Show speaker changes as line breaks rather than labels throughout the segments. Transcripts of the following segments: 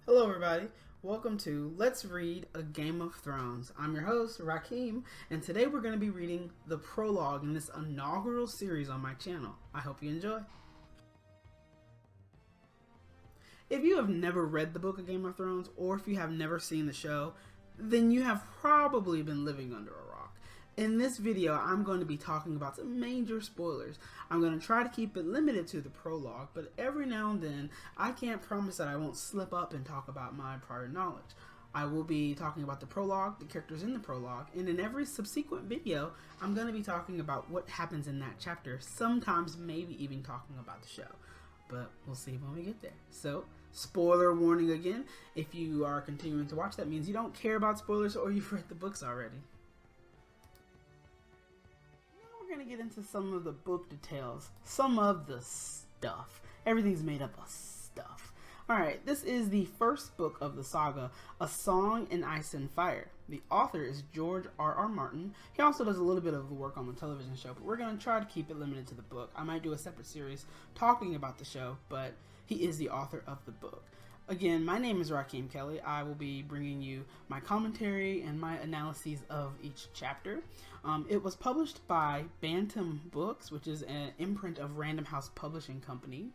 Hello, everybody. Welcome to Let's Read A Game of Thrones. I'm your host, Riakeem, and today we're going to be reading the prologue in this inaugural series on my channel. I hope you enjoy. If you have never read the book of Game of Thrones, or if you have never seen the show, then you have probably been living under a rock. In this video, I'm going to be talking about some major spoilers. I'm going to try to keep it limited to the prologue, but every now and then, I can't promise that I won't slip up and talk about my prior knowledge. I will be talking about the prologue, the characters in the prologue, and in every subsequent video, I'm going to be talking about what happens in that chapter, sometimes maybe even talking about the show. But we'll see when we get there. So, spoiler warning again. If you are continuing to watch, that means you don't care about spoilers or you've read the books already. We're going to get into some of the book details, some of the stuff. Everything's made up of stuff. Alright, this is the first book of the saga, A Song in Ice and Fire. The author is George R.R. Martin. He also does a little bit of the work on the television show, but we're going to try to keep it limited to the book. I might do a separate series talking about the show, but he is the author of the book. Again, my name is Grace Kelley. I will be bringing you my commentary and my analyses of each chapter. It was published by Bantam Books, which is an imprint of Random House Publishing Company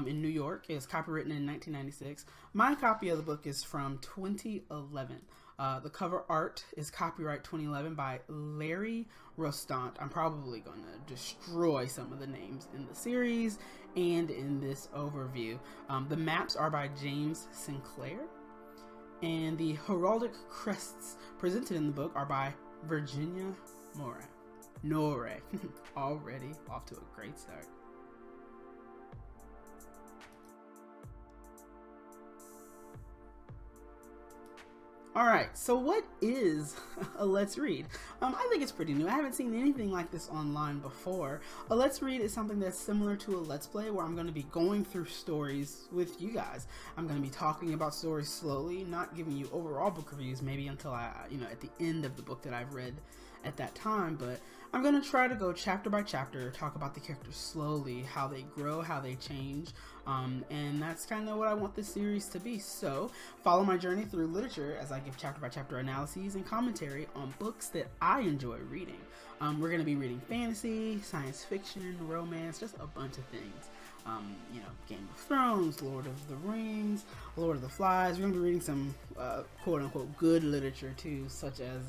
in New York. It is copywritten in 1996. My copy of the book is from 2011. The cover art is copyright 2011 by Larry Rostand. I'm probably going to destroy some of the names in the series and in this overview. The maps are by James Sinclair, and the heraldic crests presented in the book are by Virginia Nore. Already off to a great start. Alright, so what is a Let's Read? I think it's pretty new. I haven't seen anything like this online before. A Let's Read is something that's similar to a Let's Play, where I'm going to be going through stories with you guys. I'm going to be talking about stories slowly, not giving you overall book reviews, maybe until at the end of the book that I've read at that time, but I'm going to try to go chapter by chapter, talk about the characters slowly, how they grow, how they change, and that's kind of what I want this series to be. So follow my journey through literature as I give chapter by chapter analyses and commentary on books that I enjoy reading. We're going to be reading fantasy, science fiction, romance, just a bunch of things. Game of Thrones, Lord of the Rings, Lord of the Flies. We're going to be reading some quote-unquote good literature too, such as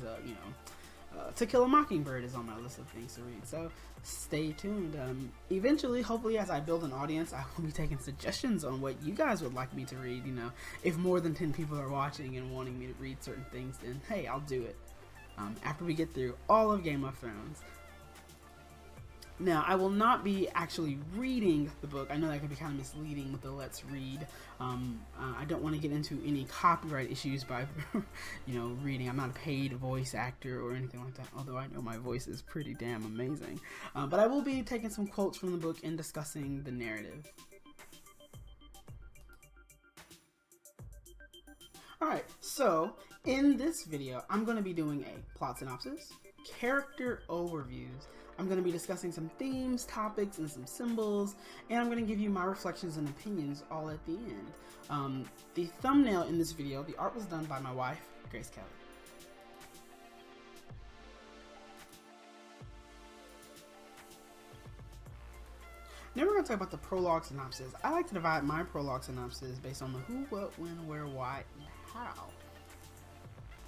To Kill a Mockingbird is on my list of things to read, so stay tuned. Eventually, hopefully, as I build an audience, I will be taking suggestions on what you guys would like me to read. If more than 10 people are watching and wanting me to read certain things, then hey, I'll do it after we get through all of Game of Thrones. Now, I will not be actually reading the book. I know that can be kind of misleading with the Let's Read. I don't want to get into any copyright issues by, reading. I'm not a paid voice actor or anything like that, although I know my voice is pretty damn amazing. But I will be taking some quotes from the book and discussing the narrative. Alright, so in this video, I'm going to be doing a plot synopsis, character overviews. I'm going to be discussing some themes, topics, and some symbols, and I'm going to give you my reflections and opinions all at the end. The thumbnail in this video, the art was done by my wife, Grace Kelley. Now we're going to talk about the prologue synopsis. I like to divide my prologue synopsis based on the who, what, when, where, why, and how.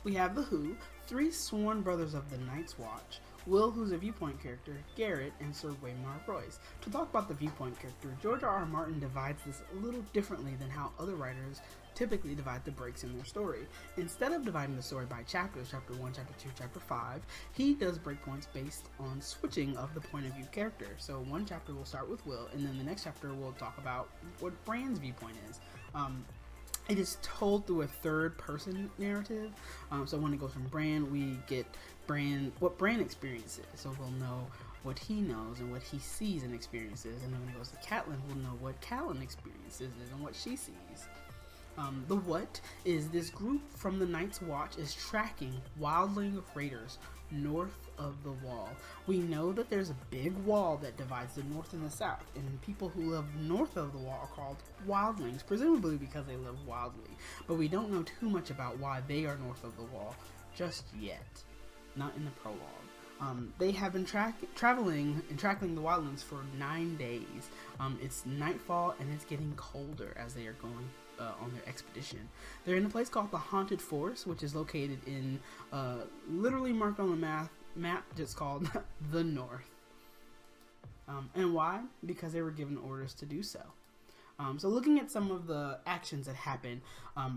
We have the who, 3 sworn brothers of the Night's Watch, Will, who's a viewpoint character, Garrett, and Sir Waymar Royce. To talk about the viewpoint character, George R.R. Martin divides this a little differently than how other writers typically divide the breaks in their story. Instead of dividing the story by chapters, chapter 1, chapter 2, chapter 5, he does breakpoints based on switching of the point of view character. So one chapter will start with Will, and then the next chapter will talk about what Bran's viewpoint is. It is told through a third-person narrative, so when it goes from Bran, we get what Bran experiences, so we'll know what he knows and what he sees and experiences, and then when it goes to Catelyn, we'll know what Catelyn experiences and what she sees. The what is this group from the Night's Watch is tracking wildling raiders north of the wall. We know that there's a big wall that divides the north and the south, and people who live north of the wall are called wildlings, presumably because they live wildly. But we don't know too much about why they are north of the wall just yet. Not in the prologue. They have been traveling and tracking the wildlings for 9 days. It's nightfall and it's getting colder as they are going on their expedition. They're in a place called the Haunted Forest, which is located in literally marked on the map just called the North. And why? Because they were given orders to do so. So looking at some of the actions that happen,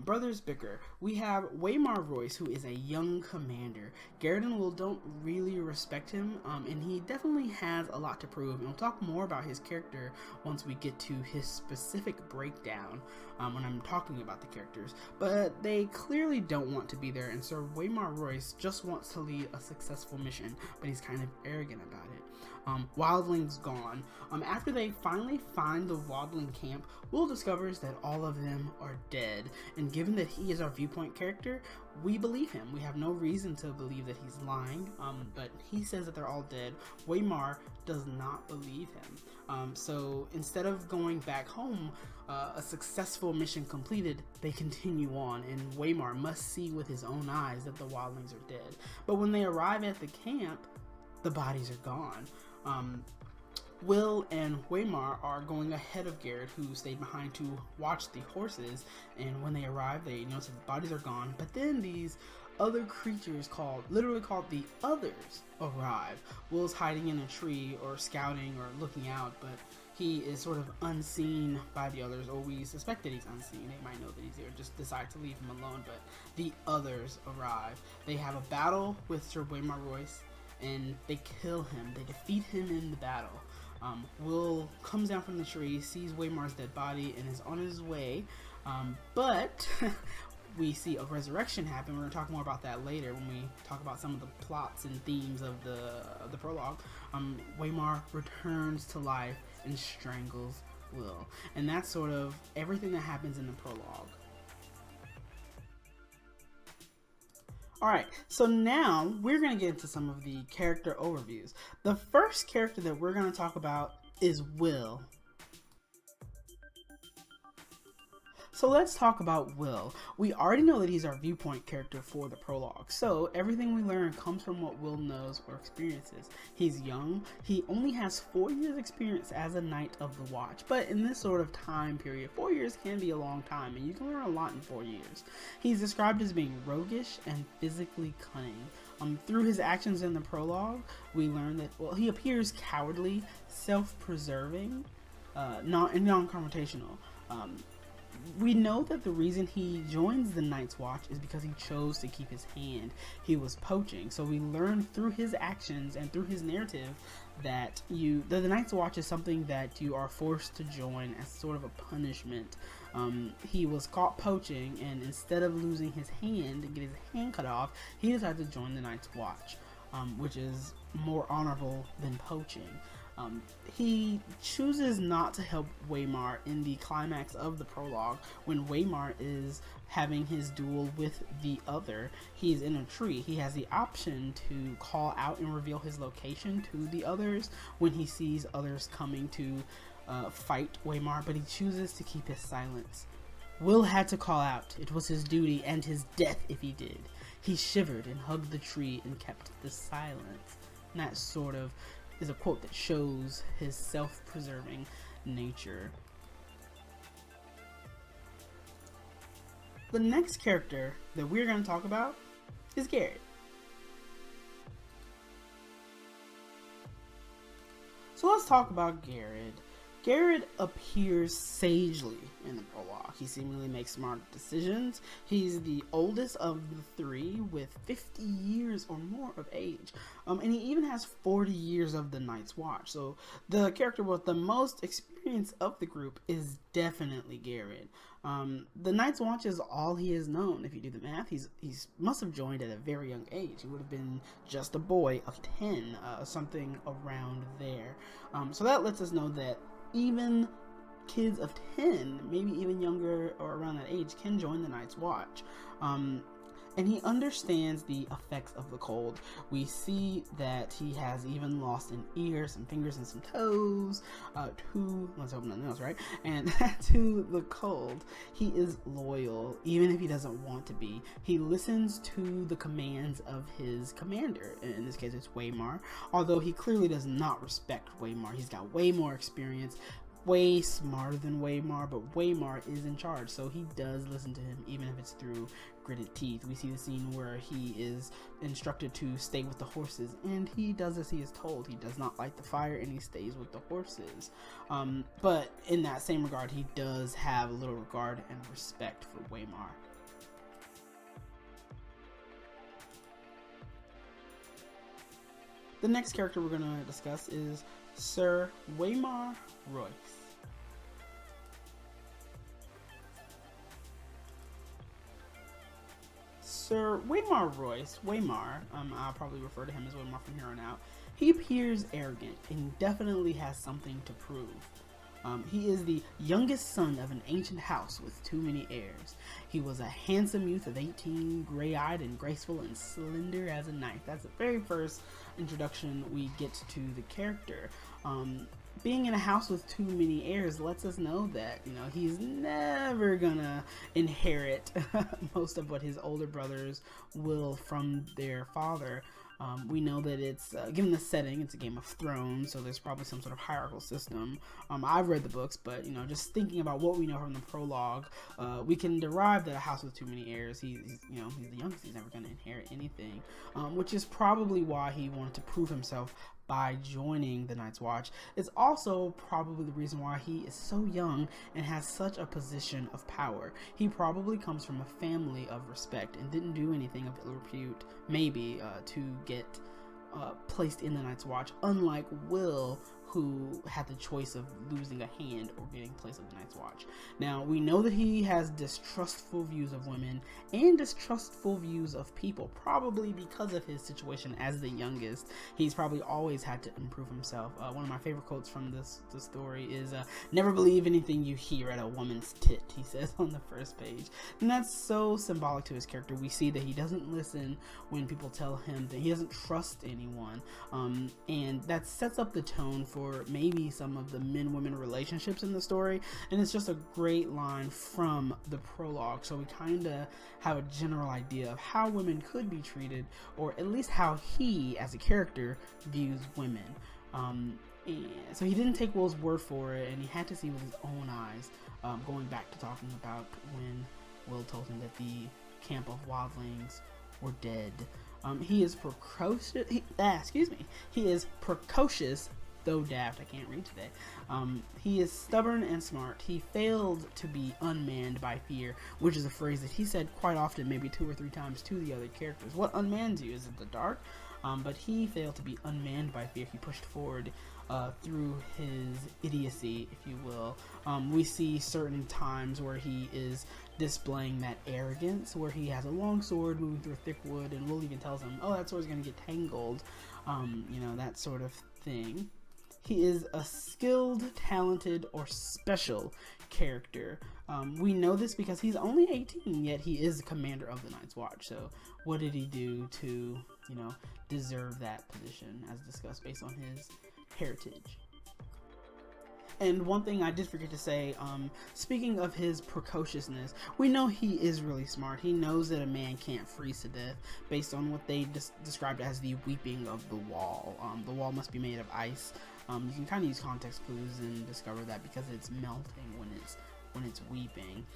brothers bicker. We have Waymar Royce, who is a young commander. Garrett and Will don't really respect him, and he definitely has a lot to prove. And we'll talk more about his character once we get to his specific breakdown when I'm talking about the characters. But they clearly don't want to be there, and so Waymar Royce just wants to lead a successful mission, but he's kind of arrogant about it. Wildlings gone. After they finally find the wildling camp, Will discovers that all of them are dead, and given that he is our viewpoint character, we believe him. We have no reason to believe that he's lying, but he says that they're all dead. Waymar does not believe him. So instead of going back home, a successful mission completed, they continue on, and Waymar must see with his own eyes that the wildlings are dead. But when they arrive at the camp, the bodies are gone. Will and Waymar are going ahead of Garrett, who stayed behind to watch the horses, and when they arrive, they notice that the bodies are gone. But then these other creatures literally called the Others arrive. Will's hiding in a tree or scouting or looking out, but he is sort of unseen by the others, or we suspect that he's unseen. They might know that he's there, just decide to leave him alone, but the Others arrive. They have a battle with Sir Waymar Royce, and they kill him. They defeat him in the battle. Will comes down from the tree, sees Waymar's dead body, and is on his way. But we see a resurrection happen. We're going to talk more about that later when we talk about some of the plots and themes of the prologue. Waymar returns to life and strangles Will. And that's sort of everything that happens in the prologue. Alright, so now we're going to get into some of the character overviews. The first character that we're going to talk about is Will. So let's talk about Will. We already know that he's our viewpoint character for the prologue, so everything we learn comes from what Will knows or experiences. He's young, he only has 4 years experience as a Knight of the Watch, but in this sort of time period, 4 years can be a long time, and you can learn a lot in 4 years. He's described as being roguish and physically cunning. Through his actions in the prologue, we learn that, well, he appears cowardly, self-preserving, non-confrontational. We know that the reason he joins the Night's Watch is because he chose to keep his hand. He was poaching. So we learn through his actions and through his narrative that the Night's Watch is something that you are forced to join as sort of a punishment. He was caught poaching, and instead of losing his hand and get his hand cut off, he decided to join the Night's Watch, which is more honorable than poaching. He chooses not to help Waymar in the climax of the prologue when Waymar is having his duel with the Other. He's in a tree. He has the option to call out and reveal his location to the Others when he sees Others coming to fight Waymar, but he chooses to keep his silence. Will had to call out. It was his duty and his death if he did. He shivered and hugged the tree and kept the silence. And that sort of is a quote that shows his self-preserving nature. The next character that we're going to talk about is Garrett. So let's talk about Garrett. Garrett appears sagely in the prologue. He seemingly makes smart decisions. He's the oldest of the three with 50 years or more of age. And he even has 40 years of the Night's Watch. So the character with the most experience of the group is definitely Garrett. The Night's Watch is all he has known. If you do the math, he's must have joined at a very young age. He would have been just a boy of 10, something around there. So that lets us know that even kids of 10, maybe even younger or around that age, can join the Night's Watch. And he understands the effects of the cold. We see that he has even lost an ear, some fingers, and some toes to, let's hope nothing else, right? And to the cold. He is loyal, even if he doesn't want to be. He listens to the commands of his commander. In this case, it's Waymar. Although he clearly does not respect Waymar. He's got way more experience, way smarter than Waymar, but Waymar is in charge, so he does listen to him, even if it's through gritted teeth. We see the scene where he is instructed to stay with the horses, and he does as he is told. He does not light the fire, and he stays with the horses. But in that same regard, he does have a little regard and respect for Waymar. The next character we're going to discuss is Sir Waymar Royce. Sir Waymar Royce, Waymar, I'll probably refer to him as Waymar from here on out. He appears arrogant and definitely has something to prove. He is the youngest son of an ancient house with too many heirs. He was a handsome youth of 18, gray-eyed and graceful and slender as a knight. That's the very first introduction we get to the character. Being in a house with too many heirs lets us know that, he's never gonna inherit most of what his older brothers will from their father. We know that it's, given the setting, it's a Game of Thrones, so there's probably some sort of hierarchical system. I've read the books, but, just thinking about what we know from the prologue, we can derive that a house with too many heirs, he's the youngest, he's never going to inherit anything, which is probably why he wanted to prove himself by joining the Night's Watch. It's also probably the reason why he is so young and has such a position of power. He probably comes from a family of respect and didn't do anything of ill repute, maybe, to get placed in the Night's Watch, unlike Will, who had the choice of losing a hand or getting placed in the Night's Watch. Now, we know that he has distrustful views of women and distrustful views of people, probably because of his situation as the youngest. He's probably always had to improve himself. One of my favorite quotes from this story is, "Never believe anything you hear at a woman's tit," he says on the first page. And that's so symbolic to his character. We see that he doesn't listen when people tell him that he doesn't trust anyone. And that sets up the tone for maybe some of the men-women relationships in the story, and it's just a great line from the prologue, so we kind of have a general idea of how women could be treated, or at least how he as a character views women. And so he didn't take Will's word for it, and he had to see with his own eyes, going back to talking about when Will told him that the camp of wildlings were dead. He is precocious, he is precocious, though daft. I can't read today. He is stubborn and smart. He failed to be unmanned by fear, which is a phrase that he said quite often, maybe 2 or 3 times to the other characters. What unmans you? Is it the dark? But he failed to be unmanned by fear. He pushed forward through his idiocy, if you will. We see certain times where he is displaying that arrogance, where he has a long sword moving through thick wood, and Will even tells him, "Oh, that sword's going to get tangled," that sort of thing. He is a skilled, talented, or special character. We know this because he's only 18, yet he is the commander of the Night's Watch. So what did he do to, deserve that position, as discussed, based on his heritage? And one thing I did forget to say, speaking of his precociousness, we know he is really smart. He knows that a man can't freeze to death based on what they described as the weeping of the wall. The wall must be made of ice. You can kind of use context clues and discover that because it's melting when it's weeping.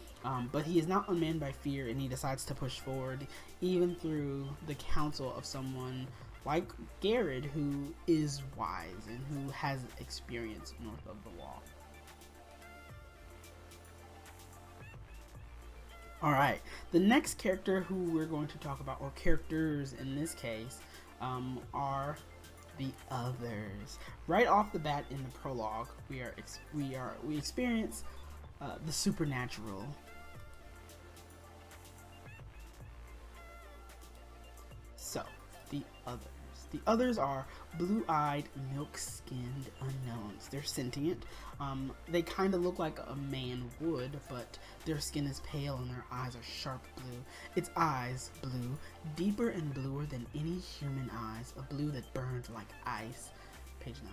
But he is not unmanned by fear, and he decides to push forward even through the counsel of someone like Garrett, who is wise and who has experience north of the wall. Alright, the next character who we're going to talk about, or characters in this case, are the others. Right off the bat in the prologue, we experience the supernatural. So, the others. The others are blue-eyed, milk-skinned unknowns. They're sentient. They kind of look like a man would, but their skin is pale and their eyes are sharp blue. Its eyes, blue, deeper and bluer than any human eyes, a blue that burned like ice. Page 9.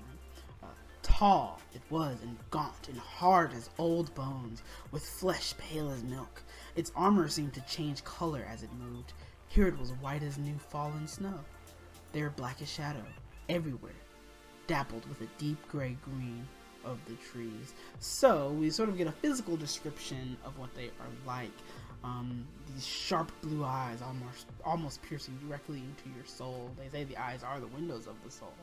Tall it was, and gaunt and hard as old bones, with flesh pale as milk. Its armor seemed to change color as it moved. Here it was white as new fallen snow. There black as shadow, everywhere, dappled with a deep gray-green of the trees. So we sort of get a physical description of what they are like. These sharp blue eyes almost piercing directly into your soul. They say the eyes are the windows of the soul.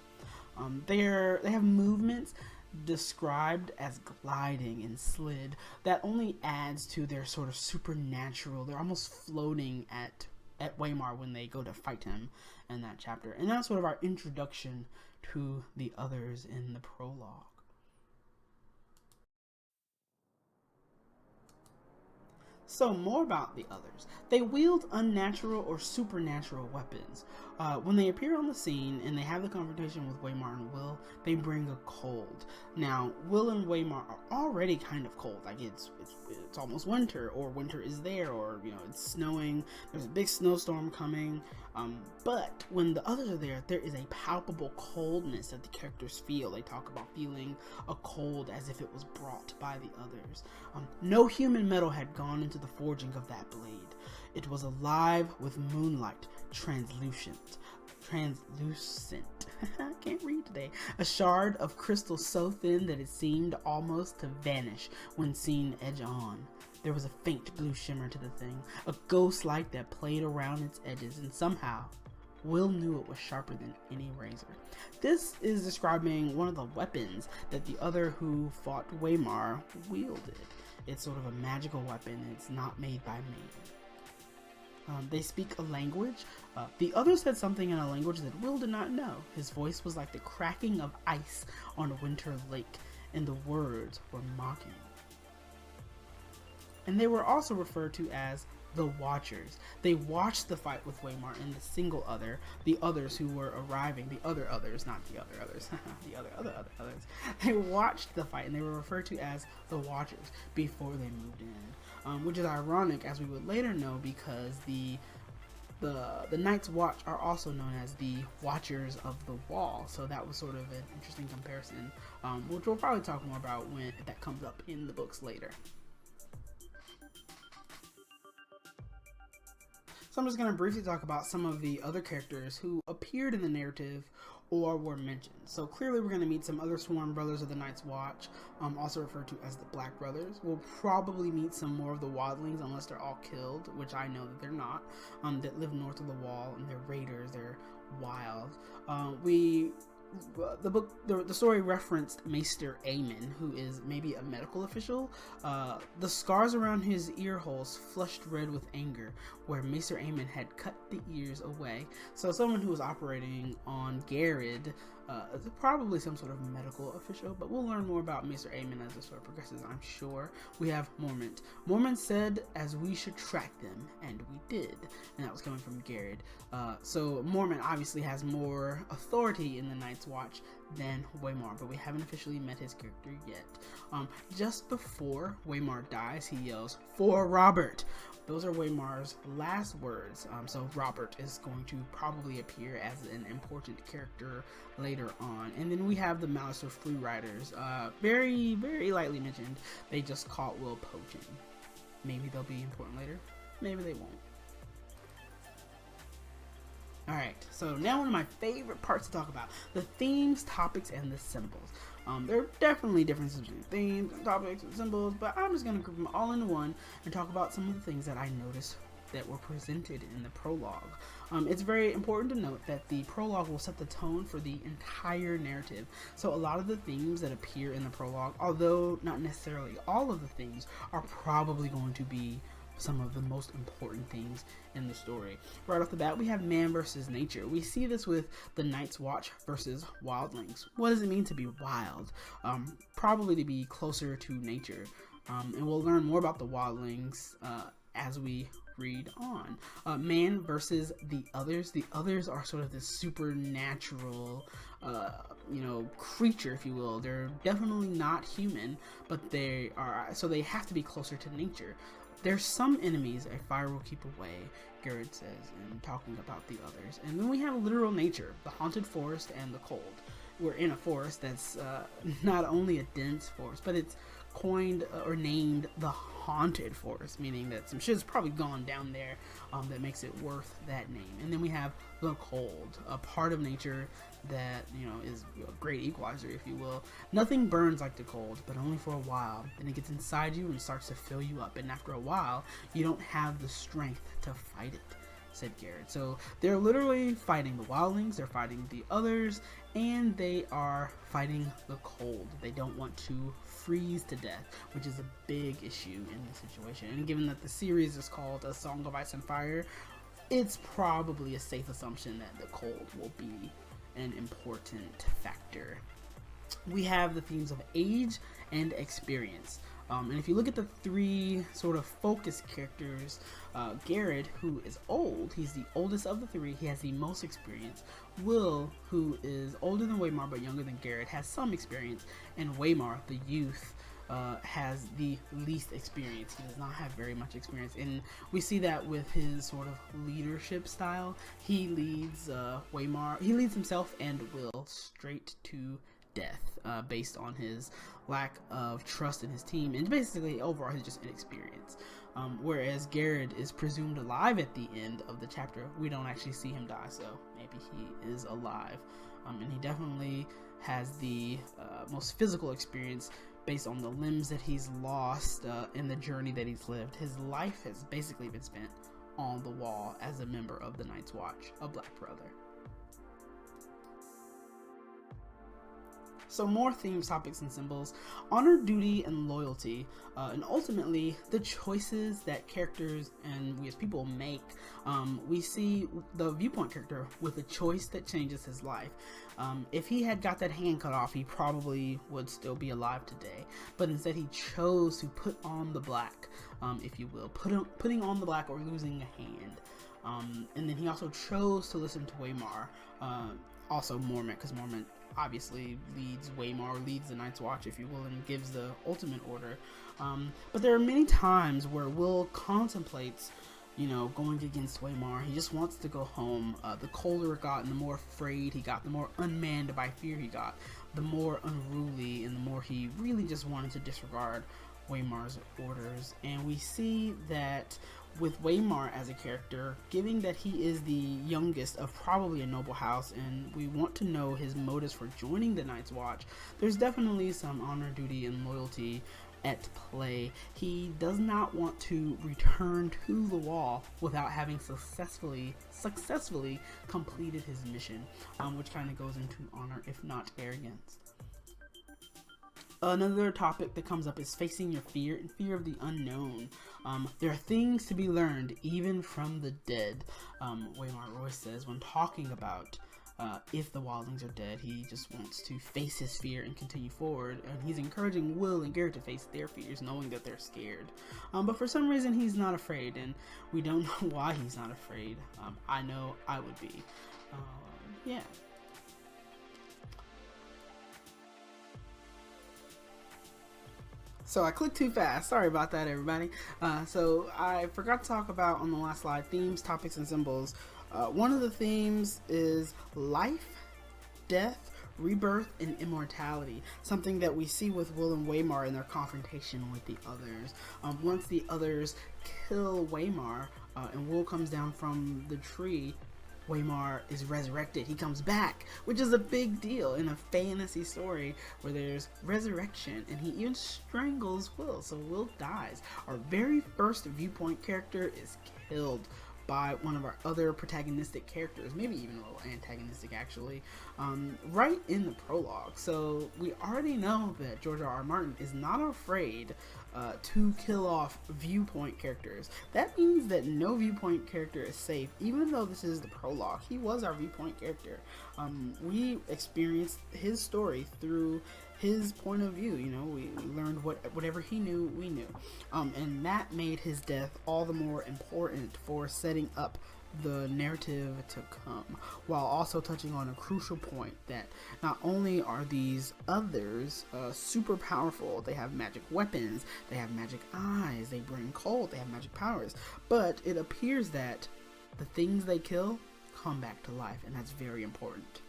They have movements described as gliding and slid that only adds to their sort of supernatural. They're almost floating at Waymar when they go to fight him in that chapter. And that's sort of our introduction to the others in the prologue. So more about the others. They wield unnatural or supernatural weapons. When they appear on the scene and they have the confrontation with Waymar and Will, they bring a cold. Now, Will and Waymar are already kind of cold. Like it's almost winter, or winter is there, or it's snowing. There's a big snowstorm coming. But when the others are there, there is a palpable coldness that the characters feel. They talk about feeling a cold as if it was brought by the others. No human metal had gone into the forging of that blade. It was alive with moonlight, translucent. I can't read today. A shard of crystal so thin that it seemed almost to vanish when seen edge on. There was a faint blue shimmer to the thing, a ghost light that played around its edges, and somehow Will knew it was sharper than any razor. This is describing one of the weapons that the other who fought Waymar wielded. It's sort of a magical weapon. It's not made by man. They speak a language. The other said something in a language that Will did not know. His voice was like the cracking of ice on a winter lake, and the words were mocking. And they were also referred to as the Watchers. They watched the fight with Waymar and the single other, the others who were arriving, the other others, not the other others, the other others. They watched the fight and they were referred to as the Watchers before they moved in, which is ironic, as we would later know, because the Night's Watch are also known as the Watchers of the Wall. So that was sort of an interesting comparison, which we'll probably talk more about when that comes up in the books later. So I'm just going to briefly talk about some of the other characters who appeared in the narrative or were mentioned. So clearly we're going to meet some other sworn brothers of the Night's Watch, also referred to as the Black Brothers. We'll probably meet some more of the Wildlings, unless they're all killed, which I know that they're not, that live north of the wall, and they're raiders, they're wild. The story referenced Maester Aemon, who is maybe a medical official. The scars around his ear holes flushed red with anger, where Maester Aemon had cut the ears away. So someone who was operating on Garrod, probably some sort of medical official, but we'll learn more about Maester Aemon as the story progresses, I'm sure. We have Mormont. Mormont said as we should track them, and we did, and that was coming from Garrod. So Mormont obviously has more authority in the Night's Watch than Waymar, but we haven't officially met his character yet. Just before Waymar dies, he yells, "For Robert!" Those are Waymar's last words, so Robert is going to probably appear as an important character later on. And then we have the Malister Free Riders, very, very lightly mentioned. They just caught Will poaching. Maybe they'll be important later, maybe they won't. Alright, so now one of my favorite parts to talk about, the themes, topics, and the symbols. There are definitely differences between themes and topics and symbols, but I'm just going to group them all into one and talk about some of the things that I noticed that were presented in the prologue. It's very important to note that the prologue will set the tone for the entire narrative. So a lot of the themes that appear in the prologue, although not necessarily all of the themes, are probably going to be some of the most important things in the story. Right off the bat, we have man versus nature. We see this with the Night's Watch versus wildlings. What does it mean to be wild? Probably to be closer to nature. And we'll learn more about the wildlings as we read on. Man versus the others. The others are sort of this supernatural, creature, if you will. They're definitely not human, but they are, so they have to be closer to nature. There's some enemies a fire will keep away, Garrett says, in talking about the others. And then we have literal nature, the haunted forest and the cold. We're in a forest that's not only a dense forest, but it's coined or named the haunted forest, meaning that some shit's probably gone down there that makes it worth that name. And then we have the cold, a part of nature that is a great equalizer, if you will. Nothing burns like the cold, but only for a while. Then it gets inside you and starts to fill you up, and after a while you don't have the strength to fight it, said Garrett. So they're literally fighting the wildlings, they're fighting the others, and they are fighting the cold. They don't want to freeze to death, which is a big issue in this situation. And given that the series is called A Song of Ice and Fire, it's probably a safe assumption that the cold will be an important factor. We have the themes of age and experience. And if you look at the three sort of focus characters, Garrett, who is old, he's the oldest of the three, he has the most experience. Will, who is older than Waymar but younger than Garrett, has some experience. And Waymar, the youth, has the least experience. He does not have very much experience, and we see that with his sort of leadership style. He leads he leads himself and Will straight to death based on his lack of trust in his team, and basically overall his just inexperience. Whereas Garrett is presumed alive at the end of the chapter. We don't actually see him die, so maybe he is alive. And he definitely has the most physical experience based on the limbs that he's lost in the journey that he's lived. His life has basically been spent on the wall as a member of the Night's Watch, a Black Brother. So more themes, topics, and symbols: honor, duty, and loyalty, and ultimately the choices that characters and we as people make. We see the viewpoint character with a choice that changes his life. If he had got that hand cut off, he probably would still be alive today, but instead he chose to put on the black, if you will, putting on the black or losing a hand. And then he also chose to listen to Waymar, also Mormont, because Mormont obviously leads Waymar, leads the Night's Watch, if you will, and gives the ultimate order. But there are many times where Will contemplates, going against Waymar. He just wants to go home. The colder it got and the more afraid he got, the more unmanned by fear he got, the more unruly and the more he really just wanted to disregard Waymar's orders. And we see that with Waymar as a character, given that he is the youngest of probably a noble house, and we want to know his motives for joining the Night's Watch, there's definitely some honor, duty, and loyalty at play. He does not want to return to the wall without having successfully completed his mission, which kind of goes into honor, if not arrogance. Another topic that comes up is facing your fear and fear of the unknown. There are things to be learned even from the dead. Waymar Royce says when talking about if the wildlings are dead, he just wants to face his fear and continue forward, and he's encouraging Will and Garrett to face their fears, knowing that they're scared. But for some reason he's not afraid, and we don't know why he's not afraid. I know I would be. Yeah. So I clicked too fast. Sorry about that, everybody. So I forgot to talk about on the last slide themes, topics, and symbols. One of the themes is life, death, rebirth, and immortality. Something that we see with Will and Waymar in their confrontation with the others. Once the others kill Waymar and Will comes down from the tree, Waymar is resurrected. He comes back, which is a big deal in a fantasy story where there's resurrection, and he even strangles Will, so Will dies. Our very first viewpoint character is killed by one of our other protagonistic characters, maybe even a little antagonistic actually, right in the prologue. So we already know that George R.R. Martin is not afraid to kill off viewpoint characters. That means that no viewpoint character is safe, even though this is the prologue. He was our viewpoint character. We experienced his story through his point of view. You know, we learned whatever he knew, we knew. And that made his death all the more important for setting up the narrative to come, while also touching on a crucial point that not only are these others super powerful, they have magic weapons, they have magic eyes, they bring cold, they have magic powers, but it appears that the things they kill come back to life, and that's very important.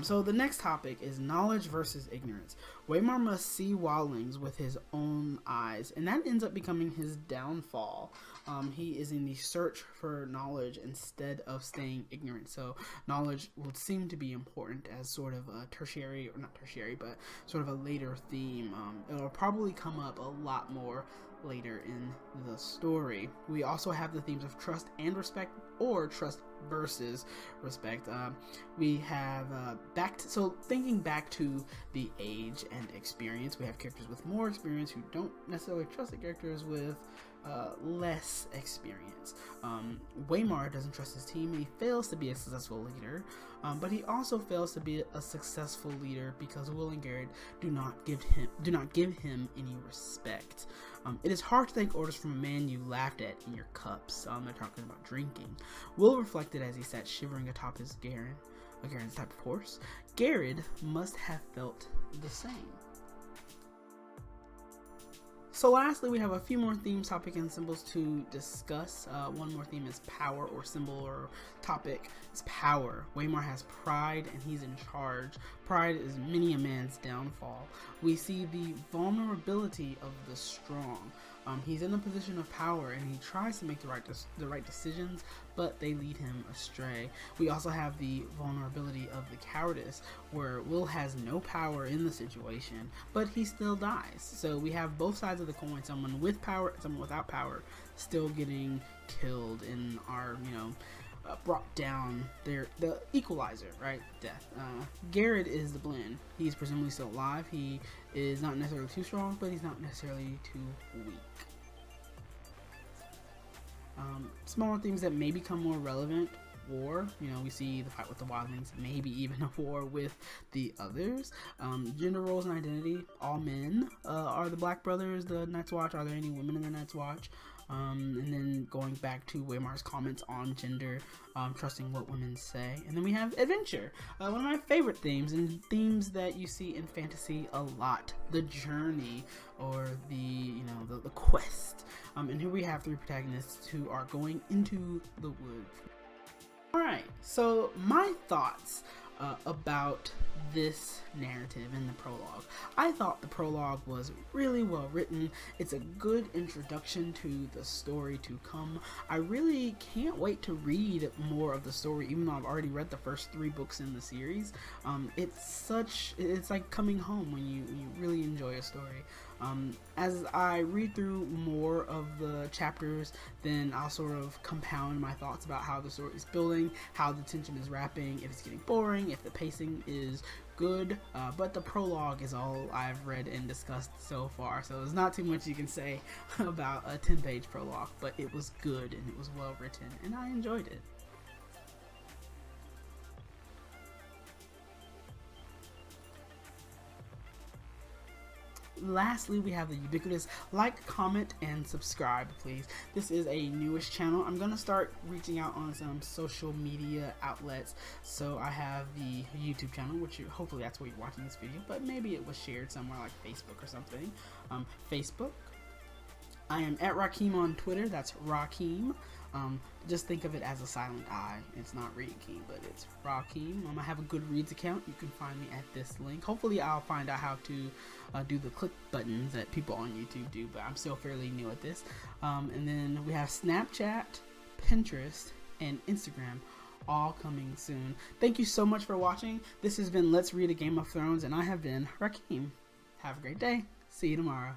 So the next topic is knowledge versus ignorance. Waymar must see wildlings with his own eyes, and that ends up becoming his downfall. He is in the search for knowledge instead of staying ignorant. So knowledge would seem to be important as sort of a tertiary, or not tertiary, but sort of a later theme. It'll probably come up a lot more later in the story. We also have the themes of trust and respect, or trust versus respect. We have so thinking back to the age and experience, we have characters with more experience who don't necessarily trust the characters with less experience. Waymar doesn't trust his team. He fails to be a successful leader, but he also fails to be a successful leader because Will and Garrett do not give him any respect. It is hard to take orders from a man you laughed at in your cups. They're talking about drinking. Will reflected as he sat shivering atop his Garrett's type of horse. Garrett must have felt the same. So lastly, we have a few more themes, topic, and symbols to discuss. One more theme is power, or symbol, or topic is power. Waymar has pride and he's in charge. Pride is many a man's downfall. We see the vulnerability of the strong. He's in a position of power and he tries to make the right decisions, but they lead him astray. We also have the vulnerability of the cowardice, where Will has no power in the situation, but he still dies. So we have both sides of the coin, someone with power, someone without power, still getting killed in our, brought down the equalizer, right? Death. Garrett is the blend. He's presumably still alive. He is not necessarily too strong, but he's not necessarily too weak. Smaller themes that may become more relevant: war. We see the fight with the wildlings, maybe even a war with the others. Gender roles and identity. All men are the Black Brothers, the Night's Watch. Are there any women in the Night's Watch? And then going back to Waymar's comments on gender, trusting what women say. And then we have adventure, one of my favorite themes, and themes that you see in fantasy a lot: the journey, or the quest. And here we have three protagonists who are going into the woods. Alright, so my thoughts about this narrative in the prologue. I thought the prologue was really well written. It's a good introduction to the story to come. I really can't wait to read more of the story, even though I've already read the first 3 books in the series. It's like coming home when you really enjoy a story. As I read through more of the chapters, then I'll sort of compound my thoughts about how the story is building, how the tension is wrapping, if it's getting boring, if the pacing is good, but the prologue is all I've read and discussed so far, so there's not too much you can say about a 10-page prologue, but it was good and it was well written and I enjoyed it. Lastly, we have the ubiquitous like, comment, and subscribe, please. This is a newish channel. I'm going to start reaching out on some social media outlets. So I have the YouTube channel, which hopefully that's where you're watching this video, but maybe it was shared somewhere like Facebook or something. Facebook. I am at Riakeem on Twitter. That's Riakeem. Just think of it as a silent I. It's not Riakeem, but it's Riakeem. I have a Goodreads account. You can find me at this link. Hopefully I'll find out how to do the click buttons that people on YouTube do, but I'm still fairly new at this. And then we have Snapchat, Pinterest, and Instagram, all coming soon. Thank you so much for watching. This has been Let's Read a Game of Thrones, and I have been Riakeem. Have a great day. See you tomorrow.